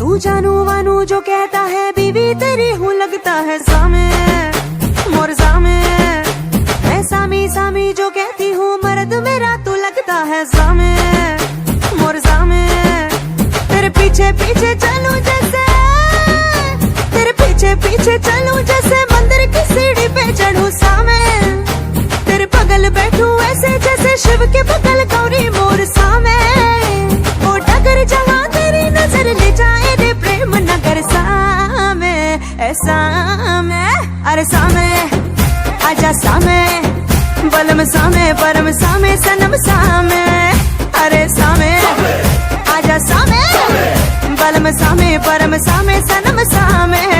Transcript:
तू जानू वानू जो कहता है बीवी तेरी हूँ लगता है सामे मोर सामे। मैं सामी सामी जो कहती हूँ मर्द मेरा तू लगता है सामे मोर सामे। तेरे पीछे पीछे चलूं जैसे, तेरे पीछे पीछे चलूं जैसे मंदिर की सीढ़ी पे चढ़ूं सामे। तेरे बगल बैठूं ऐसे जैसे शिव के बगल गौरी मोर सामे। ओ डगर जहाँ तेरी नजर ले जाए रे प्रेम नगर सामे ऐसा मैं। अरे सामे आजा सामे बलम सामे परम सामे सनम सामे। अरे सामे आजा सामे बलम सामे परम सामे सनम सामे।